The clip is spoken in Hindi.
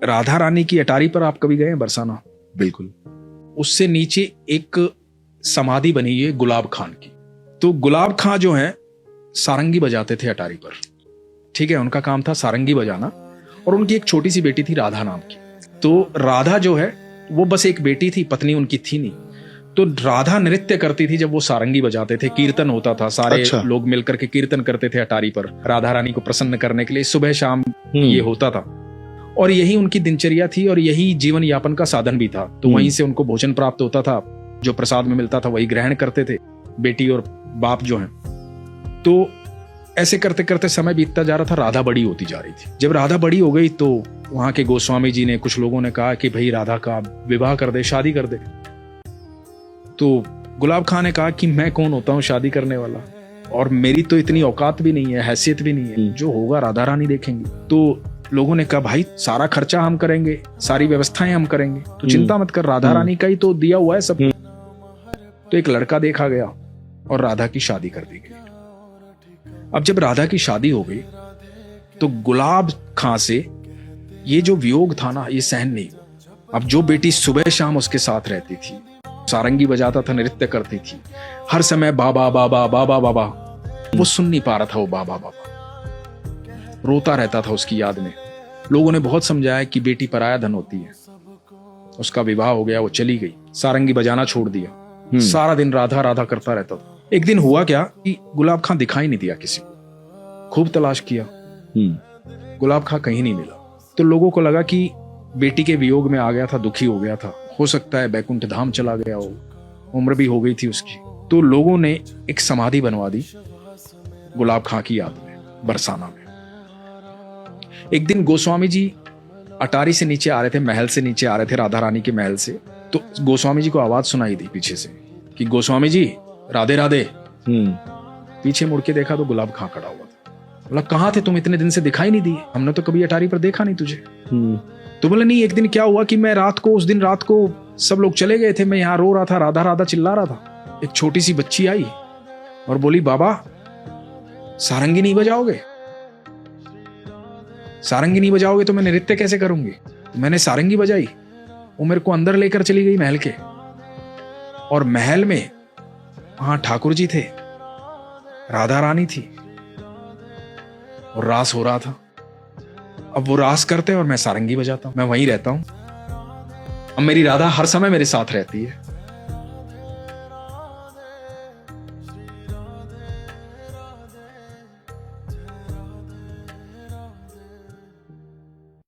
राधा रानी की अटारी पर आप कभी गए हैं बरसाना? बिल्कुल। उससे नीचे एक समाधि बनी है गुलाब खान की। तो गुलाब खां जो है सारंगी बजाते थे अटारी पर, ठीक है, उनका काम था सारंगी बजाना। और उनकी एक छोटी सी बेटी थी राधा नाम की। तो राधा जो है वो बस एक बेटी थी, पत्नी उनकी थी नहीं। तो राधा नृत्य करती थी जब वो सारंगी बजाते थे, कीर्तन होता था, सारे लोग मिलकर के कीर्तन करते थे अटारी पर राधा रानी को प्रसन्न करने के लिए, सुबह शाम ये होता था। और यही उनकी दिनचर्या थी और यही जीवन यापन का साधन भी था। तो वहीं से उनको भोजन प्राप्त होता था, जो प्रसाद में मिलता था वही ग्रहण करते थे बेटी और बाप जो हैं। तो ऐसे करते करते समय बीतता जा रहा था, राधा बड़ी होती जा रही थी। जब राधा बड़ी हो गई तो वहां के गोस्वामी जी ने, कुछ लोगों ने कहा कि भाई राधा का विवाह कर दे, शादी कर दे। तो गुलाब खां ने कहा कि मैं कौन होता हूँ शादी करने वाला, और मेरी तो इतनी औकात भी नहीं है, हैसियत भी नहीं है, जो होगा राधा रानी देखेंगे। तो लोगों ने कहा भाई सारा खर्चा हम करेंगे, सारी व्यवस्थाएं हम करेंगे, तो चिंता मत कर, राधा रानी का ही तो दिया हुआ है सब। तो एक लड़का देखा गया और राधा की शादी कर दी गई। अब जब राधा की शादी हो गई तो गुलाब खां से ये जो वियोग था ना, ये सहन नहीं हुआ। अब जो बेटी सुबह शाम उसके साथ रहती थी, सारंगी बजाता था, नृत्य करती थी, हर समय बाबा बाबा बाबा बाबा, वो सुन नहीं पा रहा था, वो बाबा बाबा रोता रहता था उसकी याद में। लोगों ने बहुत समझाया कि बेटी पराया धन होती है। उसका विवाह हो गया, वो चली गई, सारंगी बजाना छोड़ दिया, सारा दिन राधा राधा करता रहता था। एक दिन हुआ क्या कि गुलाब खां दिखाई नहीं दिया किसी को, खूब तलाश किया, गुलाब खां कहीं नहीं मिला। तो लोगों को लगा कि बेटी के वियोग में आ गया था, दुखी हो गया था, हो सकता है बैकुंठ धाम चला गया हो, उम्र भी हो गई थी उसकी। तो लोगों ने एक समाधि बनवा दी गुलाब खां की याद में बरसाना में। एक दिन गोस्वामी जी अटारी से नीचे आ रहे थे, महल से नीचे आ रहे थे, राधा रानी के महल से। तो गोस्वामी जी को आवाज सुनाई दी पीछे से कि गोस्वामी जी राधे राधे। पीछे मुड़ के देखा तो गुलाब खां खड़ा हुआ था। बोला कहाँ थे तुम, इतने दिन से दिखाई नहीं दिए, हमने तो कभी अटारी पर देखा नहीं तुझे। तो बोले नहीं, एक दिन क्या हुआ कि मैं रात को, उस दिन रात को सब लोग चले गए थे, मैं यहाँ रो रहा था, राधा राधा चिल्ला रहा था। एक छोटी सी बच्ची आई और बोली बाबा सारंगी नहीं बजाओगे, सारंगी नहीं बजाओगे तो मैं नृत्य कैसे करूंगी। तो मैंने सारंगी बजाई, वो मेरे को अंदर लेकर चली गई महल के, और महल में वहां ठाकुर जी थे, राधा रानी थी और रास हो रहा था। अब वो रास करते और मैं सारंगी बजाता हूं, मैं वहीं रहता हूं। अब मेरी राधा हर समय मेरे साथ रहती है।